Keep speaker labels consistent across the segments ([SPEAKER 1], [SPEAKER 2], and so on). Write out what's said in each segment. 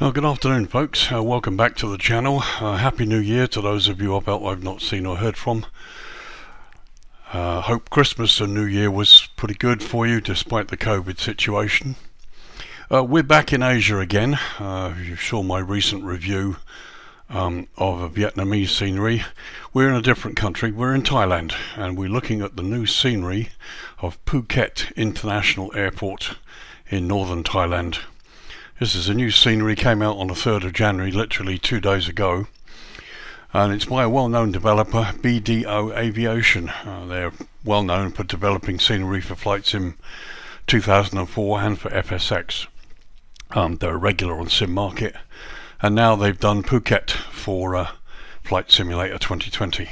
[SPEAKER 1] Well, good afternoon, folks. Welcome back to the channel. Happy New Year to those of you I've not seen or heard from. Hope Christmas and New Year was pretty good for you despite the COVID situation. We're back in Asia again. You saw my recent review of a Vietnamese scenery. We're in a different country. We're in Thailand, and we're looking at the new scenery of Phuket International Airport in northern Thailand. This is a new scenery, came out on the 3rd of January, literally 2 days ago, and it's by a well-known developer, BDO Aviation. They're well known for developing scenery for Flight Sim 2004 and for FSX. They're a regular on Sim Market, and now they've done Phuket for Flight Simulator 2020.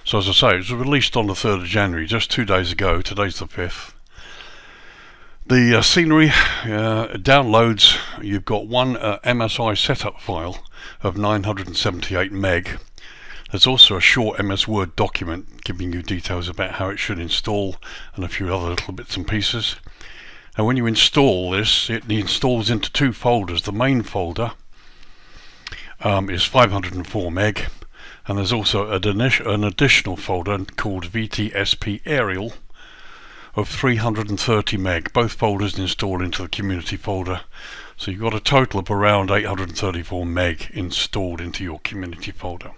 [SPEAKER 1] So as I say, it was released on the 3rd of January, just 2 days ago. Today's the 5th. The scenery downloads, you've got one MSI setup file of 978 meg. There's also a short MS Word document giving you details about how it should install and a few other little bits and pieces. And when you install this, it installs into two folders. The main folder is 504 meg, and there's also an additional folder called VTSP Aerial of 330 meg. Both folders installed into the community folder, so you've got a total of around 834 meg installed into your community folder.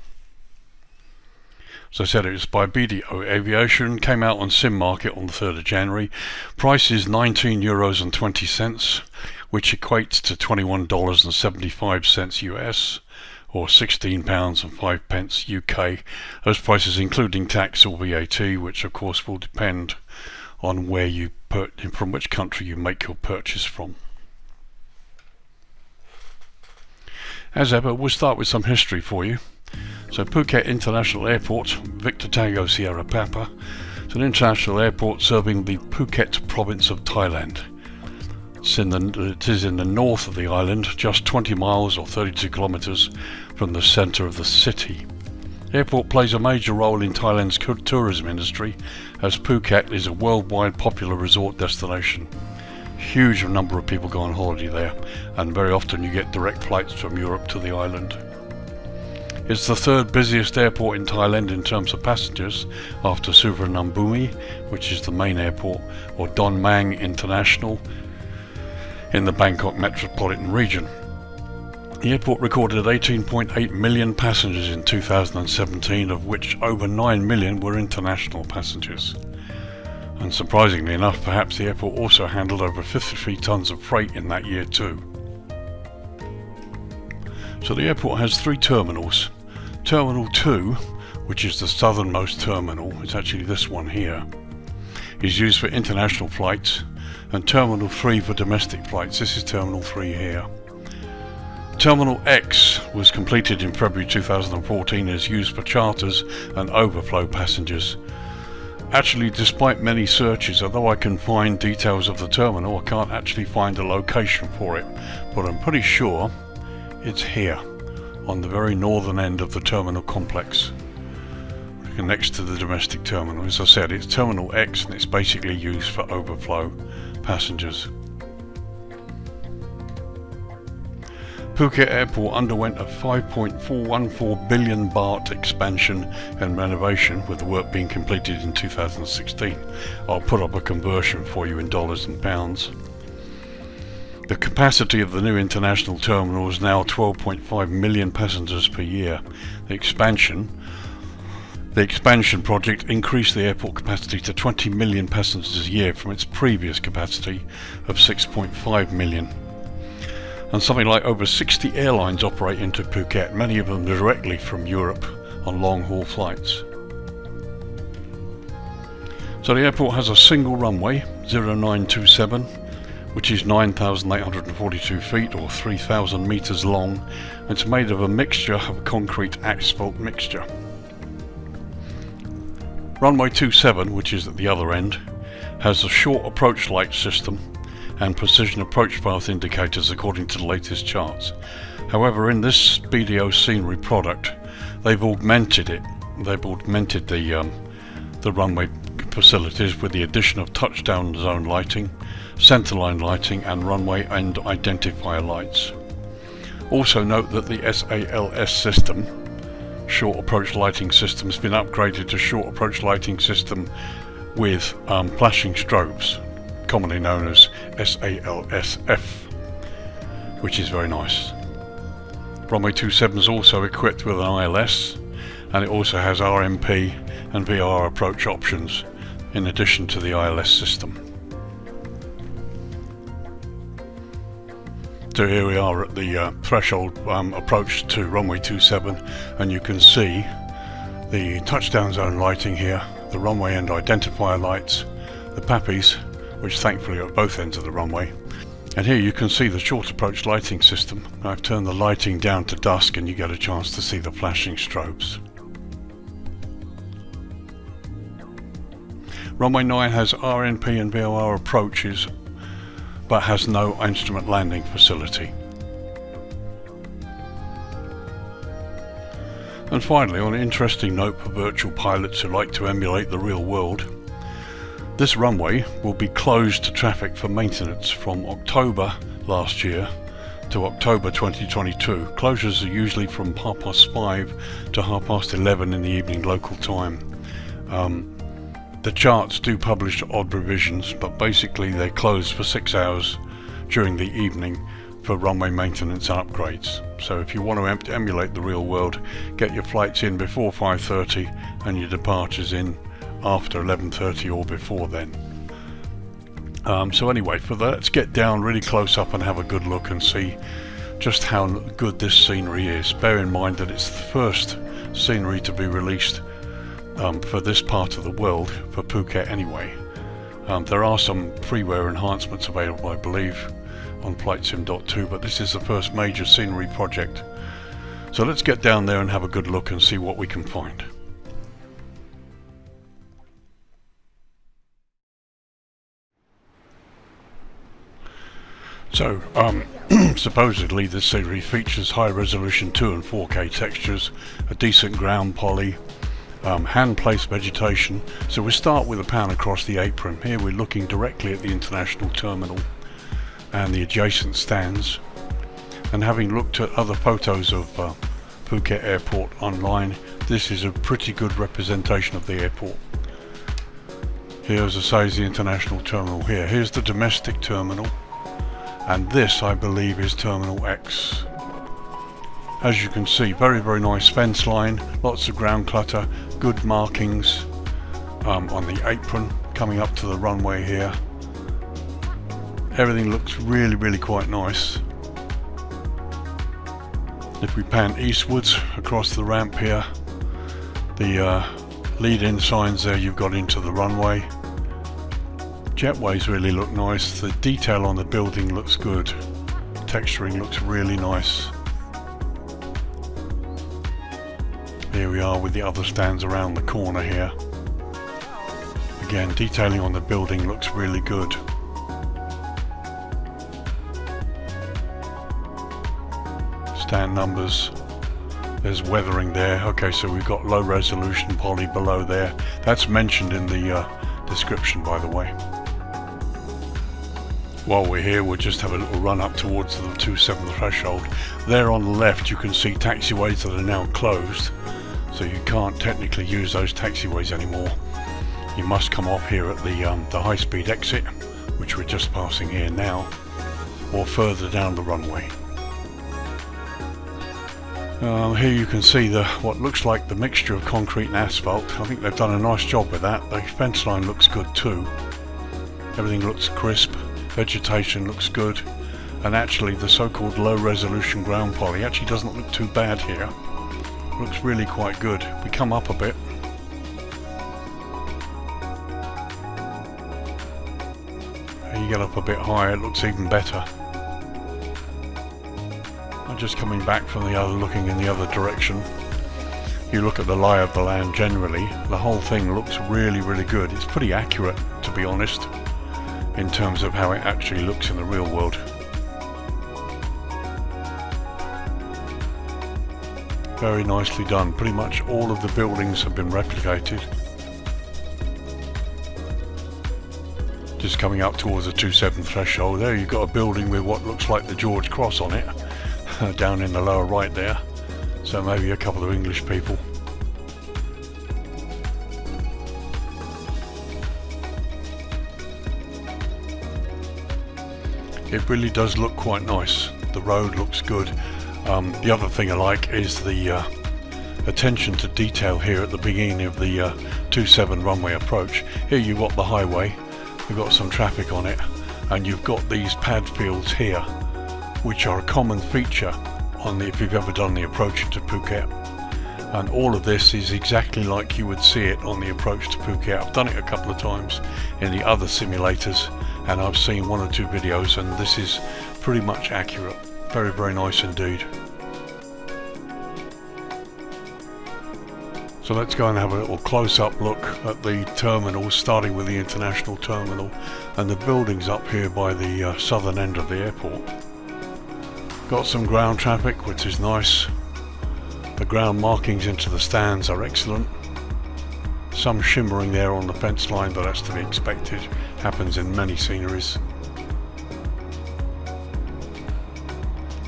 [SPEAKER 1] As I said, it was by BDO Aviation, came out on Sim Market on the 3rd of January. Price is €19.20, which equates to $21.75 US, or £16.05 UK. Those prices including tax or VAT, which of course will depend on where you from which country you make your purchase from. As ever, we'll start with some history for you. So Phuket International Airport, Victor Tango Sierra Papa, it's an international airport serving the Phuket province of Thailand. It is in the north of the island, just 20 miles or 32 kilometers from the center of the city. The airport plays a major role in Thailand's tourism industry, as Phuket is a worldwide popular resort destination. Huge number of people go on holiday there, and very often you get direct flights from Europe to the island. It's the third busiest airport in Thailand in terms of passengers, after Suvarnabhumi, which is the main airport, or Don Mang International in the Bangkok metropolitan region. The airport recorded 18.8 million passengers in 2017, of which over 9 million were international passengers. And surprisingly enough, perhaps the airport also handled over 53 tons of freight in that year too. So the airport has three terminals. Terminal 2, which is the southernmost terminal, it's actually this one here, is used for international flights, and Terminal 3 for domestic flights. This is Terminal 3 here. Terminal X was completed in February 2014 and is used for charters and overflow passengers. Actually, despite many searches, although I can find details of the terminal, I can't actually find a location for it, but I'm pretty sure it's here, on the very northern end of the terminal complex, next to the domestic terminal. As I said, it's Terminal X, and it's basically used for overflow passengers. Phuket Airport underwent a 5.414 billion baht expansion and renovation, with the work being completed in 2016. I'll put up a conversion for you in dollars and pounds. The capacity of the new international terminal is now 12.5 million passengers per year. The expansion project increased the airport capacity to 20 million passengers a year from its previous capacity of 6.5 million. And something like over 60 airlines operate into Phuket, many of them directly from Europe on long-haul flights. So the airport has a single runway, 0927, which is 9,842 feet or 3,000 meters long. It's made of a mixture of concrete asphalt mixture. Runway 27, which is at the other end, has a short approach light system and precision approach path indicators according to the latest charts. However, in this BDO scenery product, they've augmented it. They've augmented the runway facilities with the addition of touchdown zone lighting, centerline lighting, and runway and identifier lights. Also note that the SALS system, short approach lighting system, has been upgraded to short approach lighting system with flashing strobes, commonly known as SALSF, which is very nice. Runway 27 is also equipped with an ILS, and it also has RMP and VR approach options in addition to the ILS system. So here we are at the threshold approach to runway 27, and you can see the touchdown zone lighting here, the runway end identifier lights, the PAPIs, which thankfully are at both ends of the runway, and here you can see the short approach lighting system. I've turned the lighting down to dusk and you get a chance to see the flashing strobes. Runway 9 has RNP and VOR approaches, but has no instrument landing facility. And finally, on an interesting note for virtual pilots who like to emulate the real world, this runway will be closed to traffic for maintenance from October last year to October 2022. Closures are usually from 5:30 to 11:30 in the evening local time. The charts do publish odd revisions, but basically they're closed for 6 hours during the evening for runway maintenance and upgrades. So if you want to emulate the real world, get your flights in before 5:30 and your departures in after 11:30 or before then. So anyway, let's get down really close up and have a good look and see just how good this scenery is. Bear in mind that it's the first scenery to be released for this part of the world, for Phuket anyway. There are some freeware enhancements available, I believe, on FlightSim.2, but this is the first major scenery project. So let's get down there and have a good look and see what we can find. So, supposedly this scenery features high resolution 2 and 4K textures, a decent ground poly, hand-placed vegetation. So we start with a pan across the apron. Here we're looking directly at the international terminal and the adjacent stands. And having looked at other photos of Phuket Airport online, this is a pretty good representation of the airport. Here, as I say, is the international terminal here. Here's the domestic terminal, and this, I believe, is Terminal X. As you can see, very, very nice fence line, lots of ground clutter, good markings on the apron coming up to the runway here. Everything looks really, really quite nice. If we pan eastwards across the ramp here, the lead-in signs there you've got into the runway. Jetways really look nice. The detail on the building looks good. Texturing looks really nice. Here we are with the other stands around the corner here. Again, detailing on the building looks really good. Stand numbers. There's weathering there. Okay, so we've got low resolution poly below there. That's mentioned in the description, by the way. While we're here, we'll just have a little run up towards the 27 threshold. There on the left you can see taxiways that are now closed, so you can't technically use those taxiways anymore. You must come off here at the high-speed exit, which we're just passing here now, or further down the runway. Here you can see what looks like the mixture of concrete and asphalt. I think they've done a nice job with that. The fence line looks good too. Everything looks crisp. Vegetation looks good, and actually the so-called low resolution ground poly actually doesn't look too bad here. It looks really quite good. If we come up a bit, and you get up a bit higher, it looks even better. I'm just coming back from looking in the other direction. You look at the lie of the land generally, the whole thing looks really, really good. It's pretty accurate, to be honest, in terms of how it actually looks in the real world. Very nicely done. Pretty much all of the buildings have been replicated. Just coming up towards the 27 threshold, there you've got a building with what looks like the George Cross on it. down in the lower right there, so maybe a couple of English people. It really does look quite nice. The road looks good. The other thing I like is the attention to detail here at the beginning of the 27 runway approach. Here you've got the highway, you've got some traffic on it, and you've got these pad fields here, which are a common feature on if you've ever done the approach to Phuket. And all of this is exactly like you would see it on the approach to Phuket. I've done it a couple of times in the other simulators, and I've seen one or two videos, and this is pretty much accurate. Very, very nice indeed. So let's go and have a little close-up look at the terminals, starting with the international terminal and the buildings up here by the southern end of the airport. Got some ground traffic, which is nice. The ground markings into the stands are excellent. Some shimmering there on the fence line, but that's to be expected. Happens in many sceneries.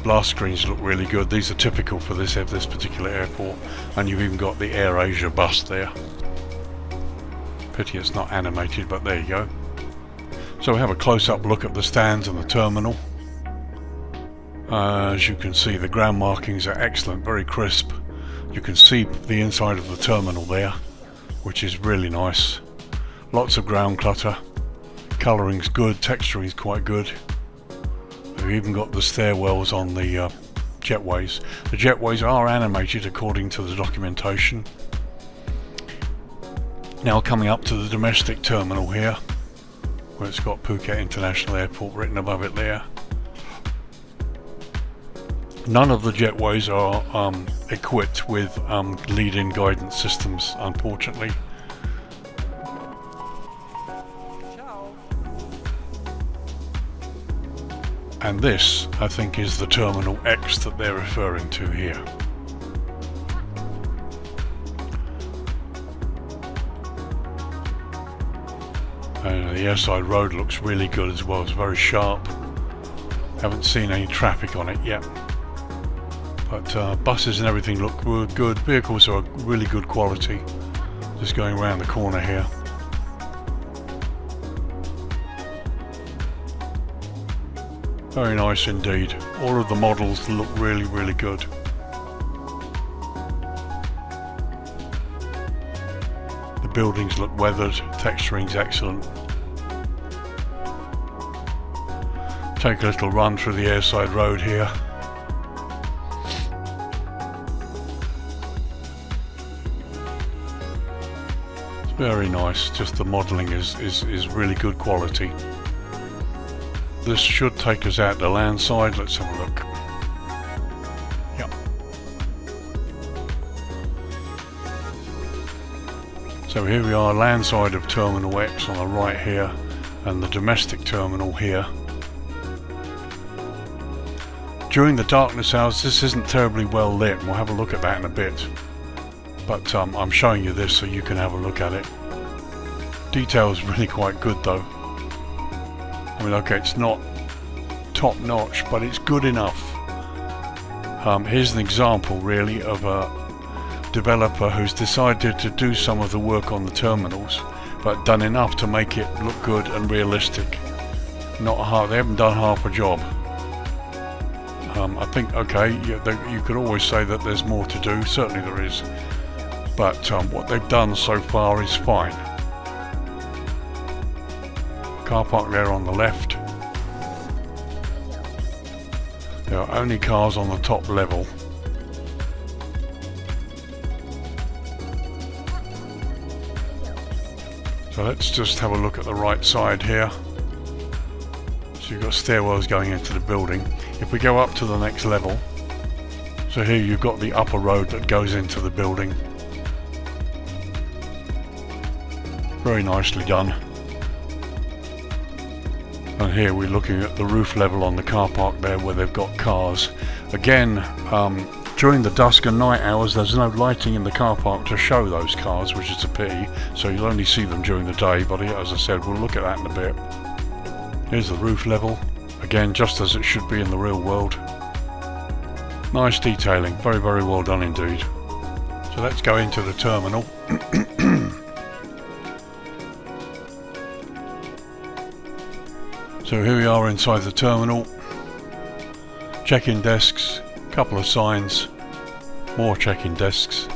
[SPEAKER 1] Blast screens look really good. These are typical for this particular airport, and you've even got the Air Asia bus there. Pity it's not animated, but there you go. So we have a close-up look at the stands and the terminal. As you can see, the ground markings are excellent, very crisp. You can see the inside of the terminal there, which is really nice. Lots of ground clutter. Colouring's good, texturing's quite good. We've even got the stairwells on the jetways. The jetways are animated according to the documentation. Now coming up to the domestic terminal here, where it's got Phuket International Airport written above it there. None of the jetways are equipped with lead-in guidance systems, unfortunately. And this, I think, is the Terminal X that they're referring to here. And the airside road looks really good as well. It's very sharp. Haven't seen any traffic on it yet. But buses and everything look good. Vehicles are really good quality. Just going around the corner here. Very nice indeed. All of the models look really, really good. The buildings look weathered, texturing's excellent. Take a little run through the airside road here. It's very nice, just the modelling is really good quality. This should take us out to Landside. Let's have a look. Yep. So here we are, Landside of Terminal X on the right here, and the domestic terminal here. During the darkness hours, this isn't terribly well lit, and we'll have a look at that in a bit. But I'm showing you this so you can have a look at it. Detail is really quite good though. I mean, okay, it's not top notch, but it's good enough. Here's an example really of a developer who's decided to do some of the work on the terminals, but done enough to make it look good and realistic. Not hard, they haven't done half a job. I think, okay, you could always say that there's more to do, certainly there is, but what they've done so far is fine. Car park there on the left. There are only cars on the top level. So let's just have a look at the right side here. So you've got stairwells going into the building. If we go up to the next level, so here you've got the upper road that goes into the building. Very nicely done. And here we're looking at the roof level on the car park there where they've got cars. Again, during the dusk and night hours there's no lighting in the car park to show those cars, which is a pity, so you'll only see them during the day, but as I said, we'll look at that in a bit. Here's the roof level, again just as it should be in the real world. Nice detailing, very well done indeed. So let's go into the terminal. So here we are inside the terminal. Check-in desks, couple of signs, more check-in desks.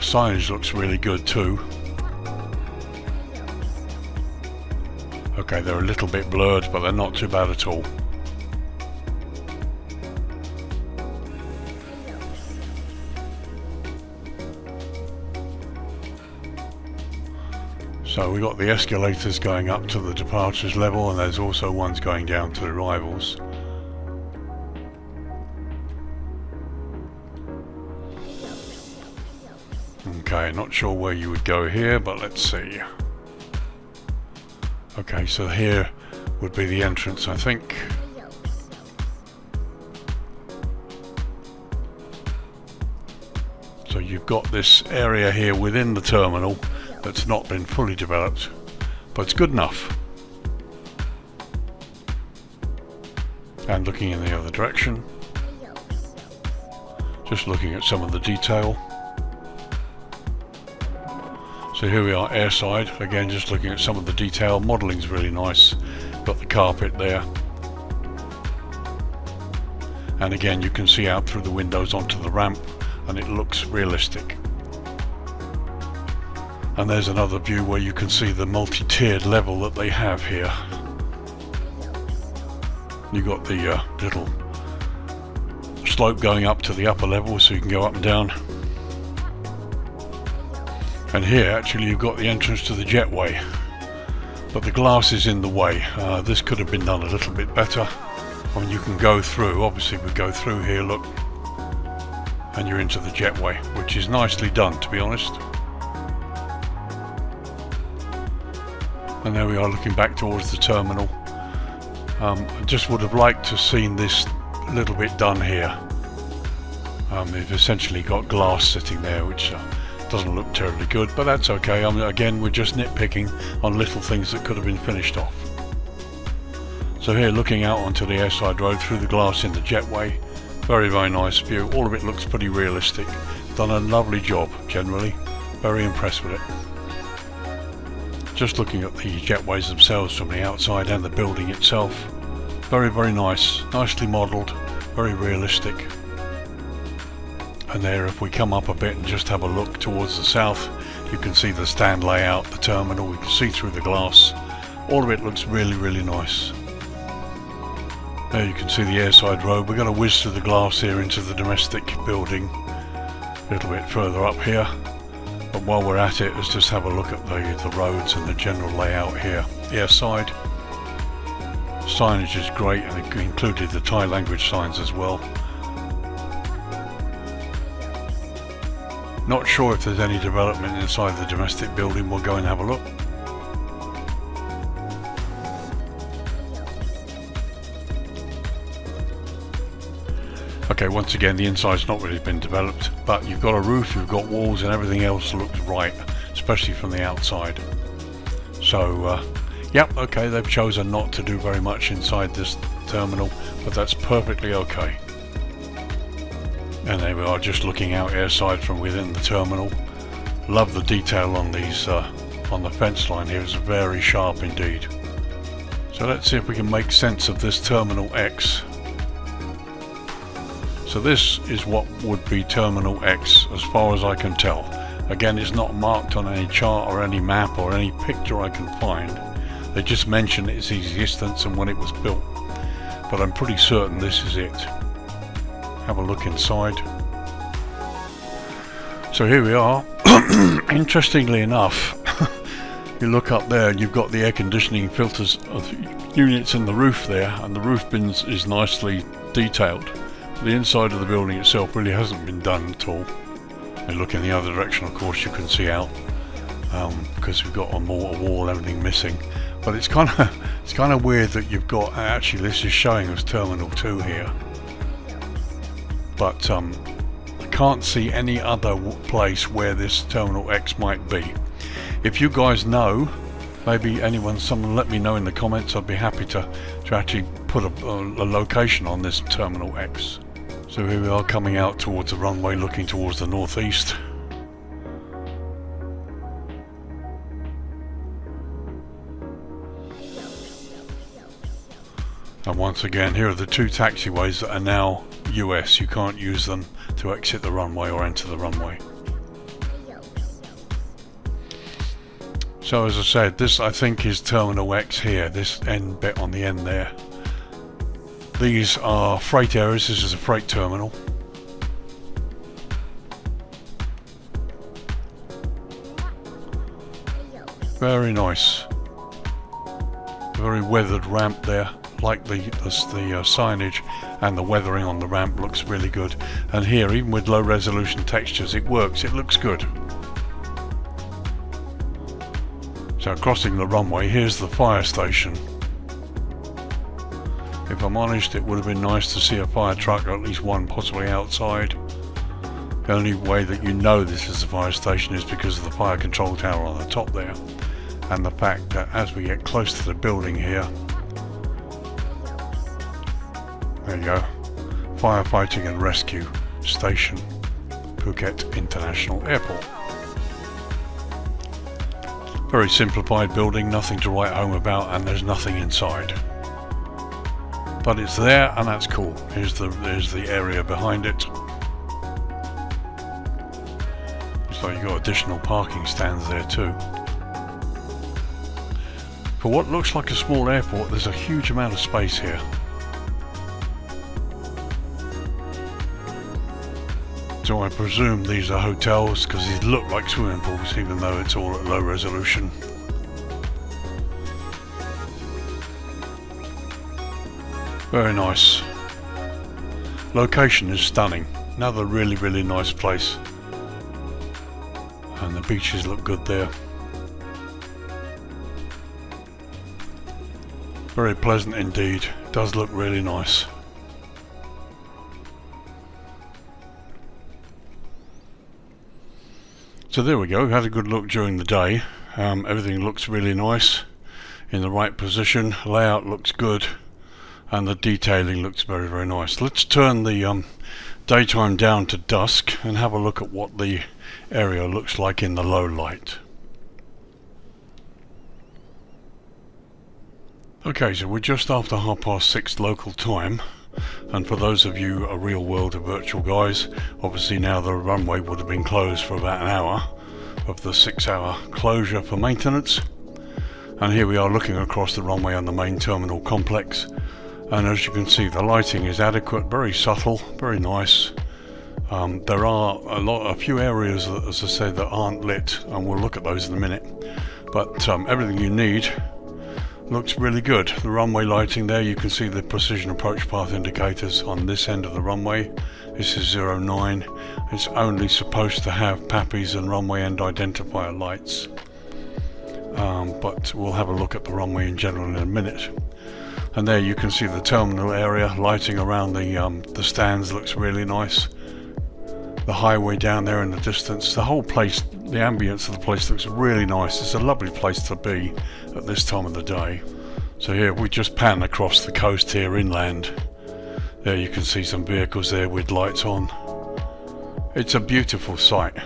[SPEAKER 1] Signage looks really good too. Okay, they're a little bit blurred, but they're not too bad at all. So we got the escalators going up to the departures level, and there's also ones going down to the arrivals. Okay, not sure where you would go here, but let's see. Okay, so here would be the entrance, I think. So you've got this area here within the terminal that's not been fully developed, but it's good enough. And looking in the other direction, just looking at some of the detail. So here we are airside, again just looking at some of the detail. Modelling's really nice, got the carpet there. And again you can see out through the windows onto the ramp, and it looks realistic. And there's another view where you can see the multi-tiered level that they have here. You've got the little slope going up to the upper level, so you can go up and down. And here actually you've got the entrance to the jetway, but the glass is in the way. This could have been done a little bit better. I mean, you can go through, obviously we go through here, look, and you're into the jetway, which is nicely done, to be honest. And there we are looking back towards the terminal. I just would have liked to have seen this a little bit done here. They've essentially got glass sitting there, which doesn't look terribly good, but that's okay. Again, we're just nitpicking on little things that could have been finished off. So here, looking out onto the airside road through the glass in the jetway, very nice view. All of it looks pretty realistic. Done a lovely job generally. Very impressed with it. Just looking at the jetways themselves from the outside and the building itself, very nice, nicely modelled, very realistic. And there, if we come up a bit and just have a look towards the south, you can see the stand layout, the terminal, we can see through the glass. All of it looks really nice. There you can see the airside road. We're going to whiz through the glass here into the domestic building a little bit further up here. But while we're at it, let's just have a look at the roads and the general layout here. Airside. Signage is great, and it included the Thai language signs as well. Not sure if there's any development inside the domestic building. We'll go and have a look. Okay, once again the inside's not really been developed, but you've got a roof, you've got walls, and everything else looks right, especially from the outside. So yep, okay, they've chosen not to do very much inside this terminal, but that's perfectly okay. And there we are, just looking out airside from within the terminal. Love the detail on these on the fence line here. It's very sharp indeed. So let's see if we can make sense of this Terminal X. So this is what would be Terminal X as far as I can tell. Again, it's not marked on any chart or any map or any picture I can find. They just mention its existence and when it was built. But I'm pretty certain this is it. Have a look inside. So here we are. Interestingly enough, you look up there and you've got the air conditioning filters of units in the roof there, and the roof bins is nicely detailed. The inside of the building itself really hasn't been done at all. And look in the other direction, of course, you can see out because we've got a wall, everything missing. But it's kind of weird that you've got, actually this is showing us Terminal 2 here. But I can't see any other place where this Terminal X might be. If you guys know, maybe someone let me know in the comments. I'd be happy to actually put a location on this Terminal X. So here we are coming out towards the runway, looking towards the northeast. And once again, here are the two taxiways that are now US. You can't use them to exit the runway or enter the runway. So as I said, this I think is Terminal X here, this end bit on the end there. These are freight areas. This is a freight terminal. Very nice. Very weathered ramp there. Like the signage and the weathering on the ramp looks really good. And here, even with low resolution textures, it works. It looks good. So crossing the runway, here's the fire station. If I'm honest, it would have been nice to see a fire truck, or at least one possibly outside. The only way that you know this is the fire station is because of the fire control tower on the top there, and the fact that as we get close to the building here, there you go, Firefighting and Rescue Station, Phuket International Airport. Very simplified building, nothing to write home about, and there's nothing inside. But it's there, and that's cool. There's the area behind it. So you've got additional parking stands there too. For what looks like a small airport, there's a huge amount of space here. So I presume these are hotels, because these look like swimming pools, even though it's all at low resolution. Very nice. Location is stunning. Another really, really nice place. And the beaches look good there. Very pleasant indeed. Does look really nice. So there we go, we've had a good look during the day. Everything looks really nice, in the right position, layout looks good, and the detailing looks very, very nice. Let's turn the daytime down to dusk and have a look at what the area looks like in the low light. Okay, so we're just after 6:30 local time. And for those of you real world or virtual guys, obviously now the runway would have been closed for about an hour of the 6-hour closure for maintenance. And here we are looking across the runway on the main terminal complex. And as you can see, the lighting is adequate, very subtle, very nice. There are a few areas, as I said, that aren't lit, and we'll look at those in a minute. But everything you need looks really good. The runway lighting there, you can see the precision approach path indicators on this end of the runway. This is 09. It's only supposed to have PAPIs and runway end identifier lights. But we'll have a look at the runway in general in a minute. And there you can see the terminal area, lighting around the stands looks really nice. The highway down there in the distance, the whole place, the ambience of the place looks really nice. It's a lovely place to be at this time of the day. So here we just pan across the coast here inland. There you can see some vehicles there with lights on. It's a beautiful sight.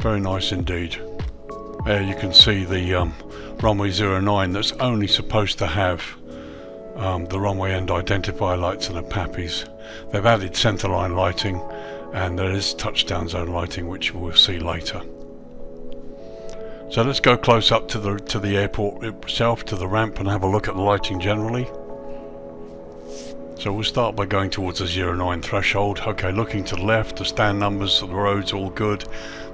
[SPEAKER 1] Very nice indeed. There you can see the runway 09 that's only supposed to have the runway end identifier lights and the PAPIs. They've added centerline lighting, and there is touchdown zone lighting, which we'll see later. So let's go close up to the airport itself, to the ramp, and have a look at the lighting generally. So we'll start by going towards the 09 threshold. Okay, looking to the left, the stand numbers of the roads all good.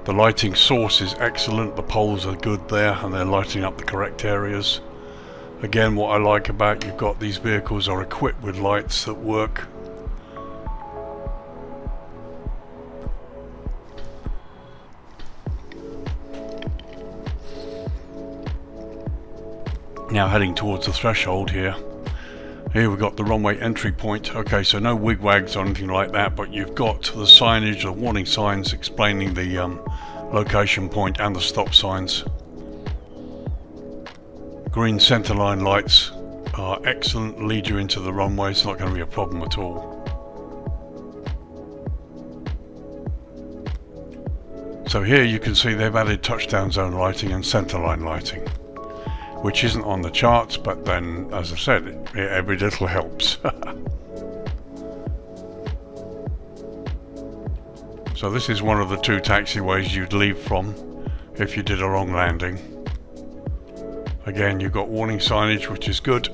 [SPEAKER 1] The lighting source is excellent. The poles are good there, and they're lighting up the correct areas. Again, what I like about you've got these vehicles are equipped with lights that work. Now heading towards the threshold here, Here we've got the runway entry point. Okay, so no wigwags or anything like that, but you've got the signage, the warning signs explaining the location point and the stop signs. Green centerline lights are excellent, lead you into the runway. It's not going to be a problem at all. So here you can see they've added touchdown zone lighting and centerline lighting, which isn't on the charts, but then, as I said, every little helps. So this is one of the two taxiways you'd leave from if you did a wrong landing. Again, you've got warning signage, which is good.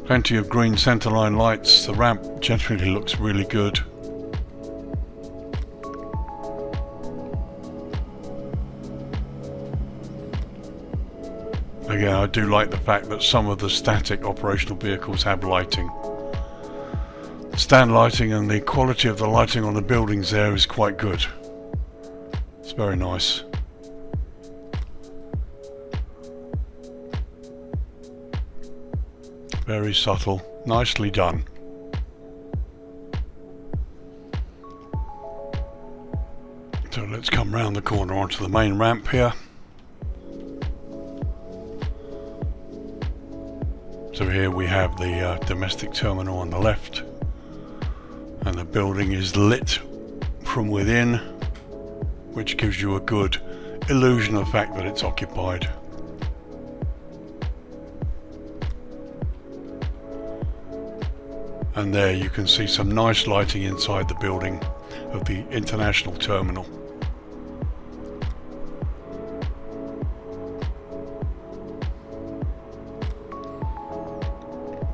[SPEAKER 1] Plenty of green centerline lights. The ramp generally looks really good. Again, I do like the fact that some of the static operational vehicles have lighting. Stand lighting and the quality of the lighting on the buildings there is quite good. It's very nice. Very subtle, nicely done. So let's come round the corner onto the main ramp here. So here we have the domestic terminal on the left, and the building is lit from within, which gives you a good illusion of the fact that it's occupied. And there you can see some nice lighting inside the building of the international terminal.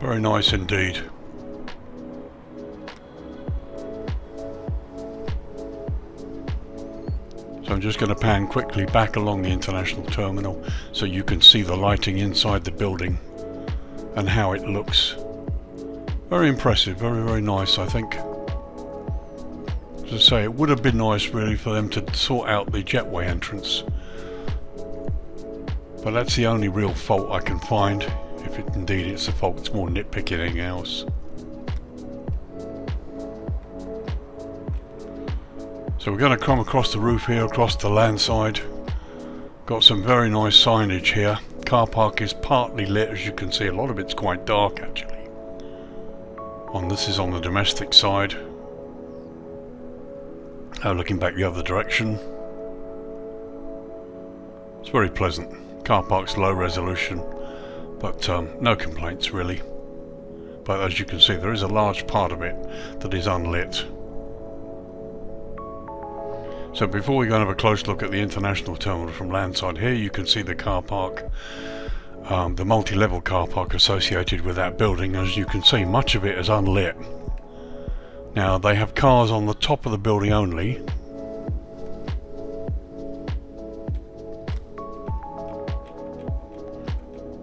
[SPEAKER 1] Very nice indeed. So I'm just going to pan quickly back along the international terminal so you can see the lighting inside the building and how it looks. Very impressive, very, very nice, I think. As I say, it would have been nice really for them to sort out the jetway entrance, but that's the only real fault I can find. If indeed it's a fault, it's more nitpicking than anything else. So we're going to come across the roof here, across the Landside. Got some very nice signage here. Car park is partly lit, as you can see. A lot of it's quite dark actually. This is on the domestic side. Looking back the other direction. It's very pleasant. Car park's low resolution, but no complaints really. But as you can see, there is a large part of it that is unlit. So before we go and have a close look at the international terminal from Landside, here you can see the car park, the multi-level car park associated with that building. As you can see, much of it is unlit. Now they have cars on the top of the building only.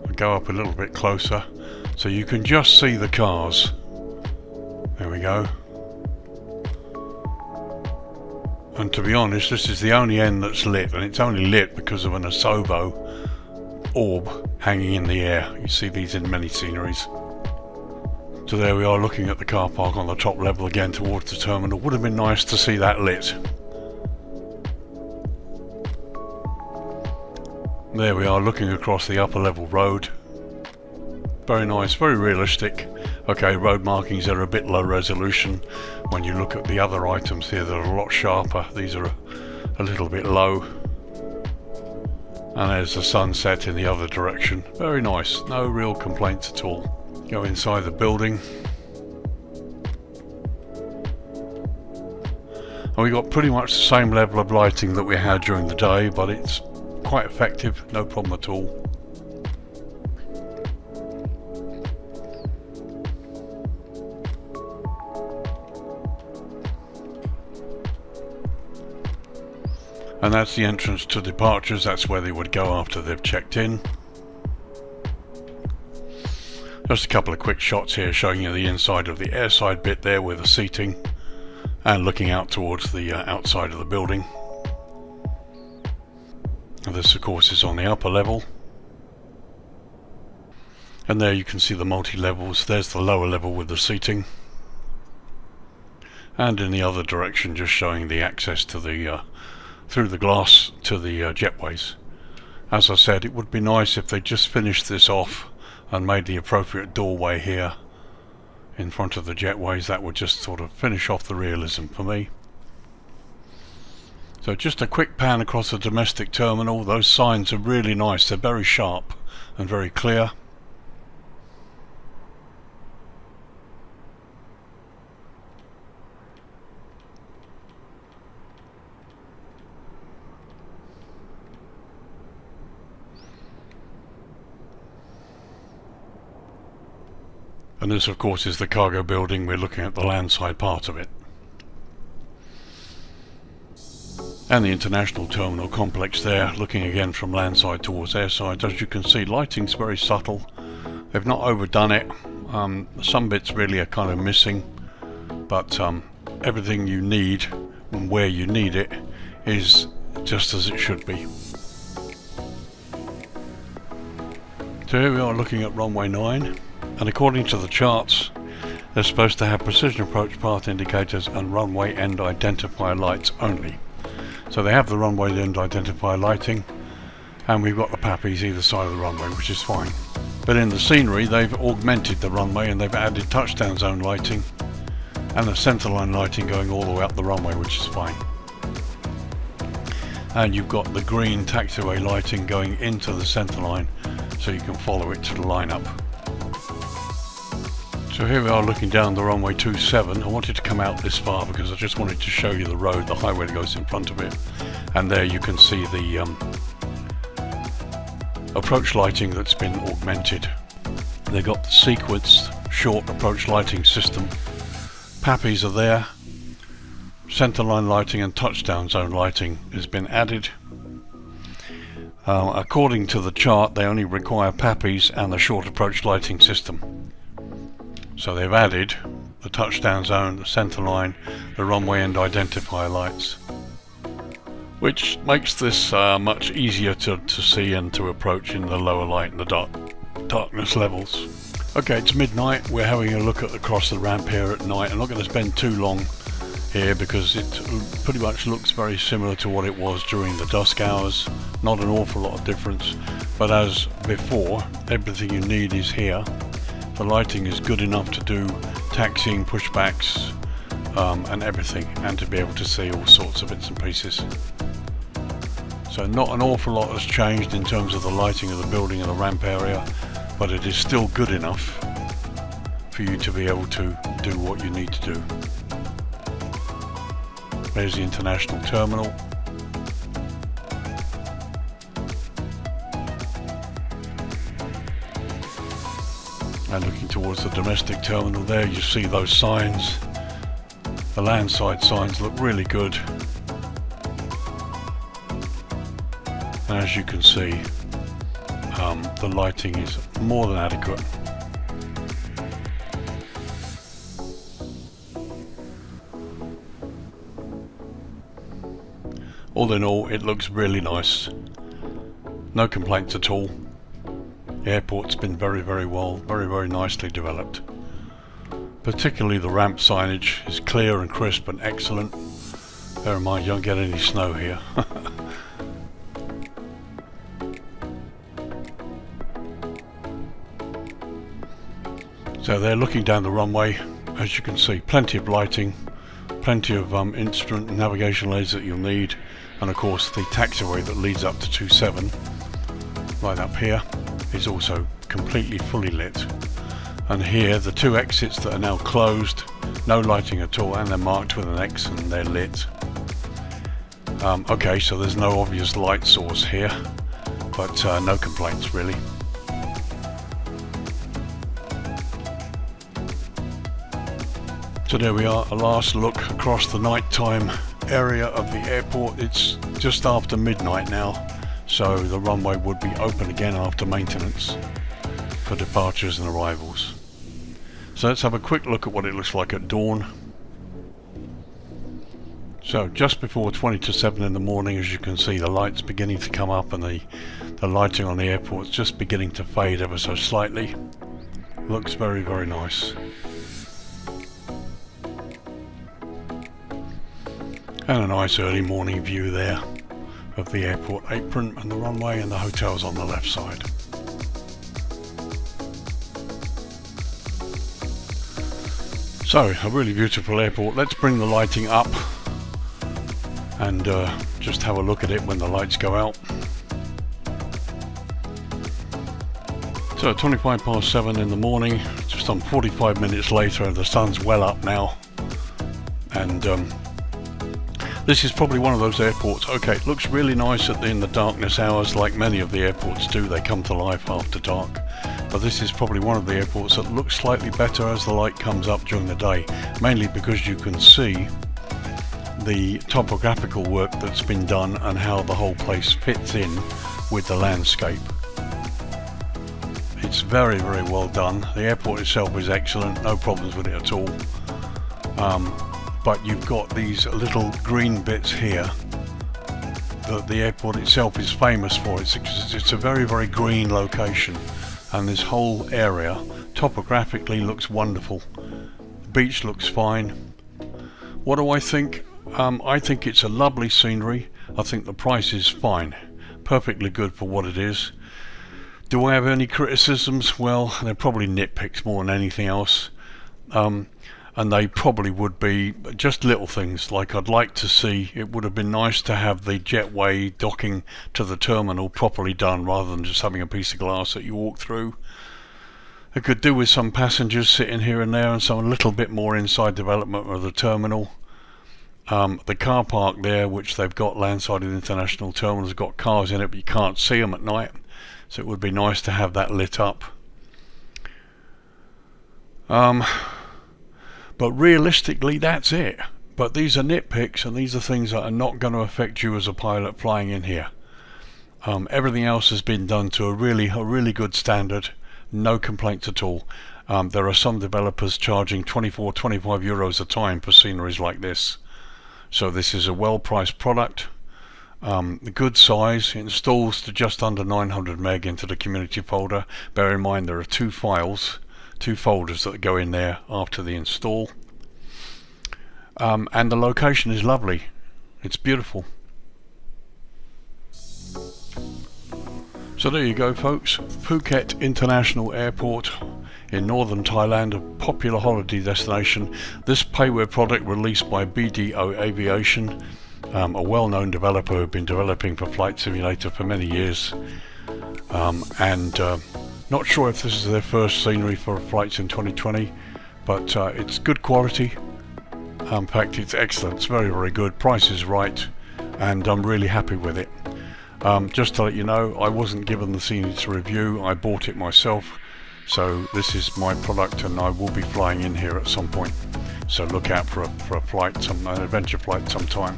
[SPEAKER 1] I'll go up a little bit closer so you can just see the cars. There we go. And to be honest, this is the only end that's lit, and it's only lit because of an Asobo orb hanging in the air. You see these in many sceneries. So there we are, looking at the car park on the top level again towards the terminal. Would have been nice to see that lit. There we are, looking across the upper level road. Very nice, very realistic. Okay, road markings are a bit low resolution. When you look at the other items here, they're a lot sharper. These are a little bit low. And there's the sunset in the other direction. Very nice, no real complaints at all. Go inside the building. And we got pretty much the same level of lighting that we had during the day, but it's quite effective, no problem at all. And that's the entrance to departures. That's where they would go after they've checked in. Just a couple of quick shots here showing you the inside of the airside bit there with the seating, and looking out towards the outside of the building. And this of course is on the upper level. And there you can see the multi-levels. There's the lower level with the seating, and in the other direction just showing the access to the through the glass to the jetways. As I said, it would be nice if they just finished this off and made the appropriate doorway here in front of the jetways. That would just sort of finish off the realism for me. So just a quick pan across the domestic terminal. Those signs are really nice. They're very sharp and very clear. And this of course is the cargo building. We're looking at the landside part of it. And the international terminal complex there, looking again from landside towards airside. As you can see, lighting's very subtle. They've not overdone it. Some bits really are kind of missing, but everything you need and where you need it is just as it should be. So here we are looking at runway 9. And according to the charts, they're supposed to have precision approach path indicators and runway end identifier lights only. So they have the runway end identifier lighting, and we've got the PAPIs either side of the runway, which is fine. But in the scenery, they've augmented the runway and they've added touchdown zone lighting and the centerline lighting going all the way up the runway, which is fine. And you've got the green taxiway lighting going into the centerline, so you can follow it to the lineup. So here we are looking down the runway 27. I wanted to come out this far because I just wanted to show you the road, the highway that goes in front of it. And there you can see the approach lighting that's been augmented. They've got the sequenced short approach lighting system. PAPIs are there. Centerline lighting and touchdown zone lighting has been added. According to the chart, they only require PAPIs and the short approach lighting system. So they've added the touchdown zone, the centerline, the runway end identifier lights, which makes this much easier to see and to approach in the lower light and the darkness levels. Okay, it's midnight. We're having a look across the ramp here at night. I'm not going to spend too long here because it pretty much looks very similar to what it was during the dusk hours. Not an awful lot of difference, but as before, everything you need is here. The lighting is good enough to do taxiing, pushbacks, and everything, and to be able to see all sorts of bits and pieces. So not an awful lot has changed in terms of the lighting of the building and the ramp area, but it is still good enough for you to be able to do what you need to do. There's the international terminal. And looking towards the domestic terminal there, you see those signs. The landside signs look really good. And as you can see, the lighting is more than adequate. All in all, it looks really nice. No complaints at all. The airport's been very well, very nicely developed. Particularly the ramp signage is clear and crisp and excellent. Bear in mind you don't get any snow here. So they're looking down the runway. As you can see, plenty of lighting, plenty of instrument and navigation aids that you'll need, and of course the taxiway that leads up to 27 right up here is also completely fully lit. And here the two exits that are now closed, no lighting at all, and they're marked with an X and they're lit. Okay, so there's no obvious light source here, but no complaints really. So there we are, a last look across the nighttime area of the airport. It's just after midnight now, so the runway would be open again after maintenance for departures and arrivals. So let's have a quick look at what it looks like at dawn. So just before 20 to 7 in the morning, as you can see, the lights beginning to come up and the lighting on the airport's just beginning to fade ever so slightly. Looks very, very nice. And a nice early morning view there of the airport apron and the runway, and the hotel's on the left side. So, a really beautiful airport. Let's bring the lighting up and just have a look at it when the lights go out. So 25 past 7 in the morning, just on 45 minutes later, the sun's well up now, and this is probably one of those airports. Okay, it looks really nice in the darkness hours, like many of the airports do. They come to life after dark, but this is probably one of the airports that looks slightly better as the light comes up during the day, mainly because you can see the topographical work that's been done and how the whole place fits in with the landscape. It's very, very well done. The airport itself is excellent, no problems with it at all. But you've got these little green bits here that the airport itself is famous for. It's a very, very green location, and this whole area topographically looks wonderful. The beach looks fine. What do I think? I think it's a lovely scenery. I think the price is fine, perfectly good for what it is. Do I have any criticisms? Well, they're probably nitpicks more than anything else, and they probably would be just little things, like I'd like to see, it would have been nice to have the jetway docking to the terminal properly done rather than just having a piece of glass that you walk through. It could do with some passengers sitting here and there, and some a little bit more inside development of the terminal. The car park there, which they've got Landside in the international terminal, has got cars in it, but you can't see them at night, so it would be nice to have that lit up. But realistically, that's it. But these are nitpicks, and these are things that are not going to affect you as a pilot flying in here. Everything else has been done to a really good standard. No complaints at all. There are some developers charging 24, 25 euros a time for sceneries like this. So this is a well-priced product. The good size, it installs to just under 900 meg into the community folder. Bear in mind there are two folders that go in there after the install. And the location is lovely. It's beautiful. So there you go, folks. Phuket International Airport in northern Thailand, a popular holiday destination. This payware product released by BDO Aviation, a well-known developer who've been developing for Flight Simulator for many years, and not sure if this is their first scenery for flights in 2020, but it's good quality. In fact, it's excellent. It's very, very good. Price is right, and I'm really happy with it. Just to let you know, I wasn't given the scenery to review. I bought it myself, so this is my product, and I will be flying in here at some point. So look out for a flight, an adventure flight sometime.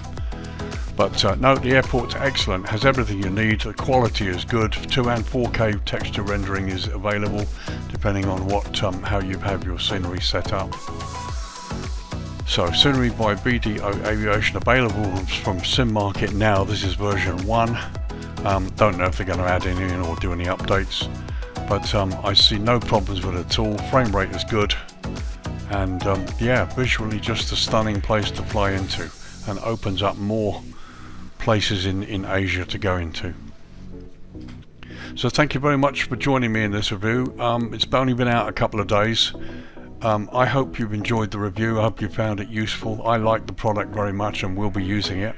[SPEAKER 1] But no, the airport's excellent, has everything you need, the quality is good, 2 and 4K texture rendering is available depending on how you have your scenery set up. So scenery by BDO Aviation available from Sim Market now. This is version 1. Don't know if they're going to add any in or do any updates, but I see no problems with it at all. Frame rate is good, and yeah, visually just a stunning place to fly into, and opens up more places in Asia to go into. So thank you very much for joining me in this review. It's only been out a couple of days. I hope you've enjoyed the review. I hope you found it useful. I like the product very much and will be using it.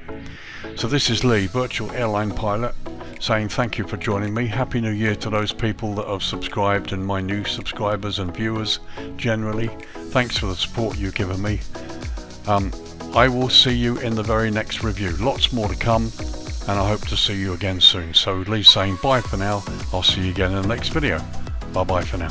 [SPEAKER 1] So this is Lee, Virtual Airline Pilot, saying thank you for joining me. Happy New Year to those people that have subscribed and my new subscribers and viewers generally. Thanks for the support you've given me. I will see you in the very next review. Lots more to come, and I hope to see you again soon. So Lee saying bye for now. I'll see you again in the next video. Bye bye for now.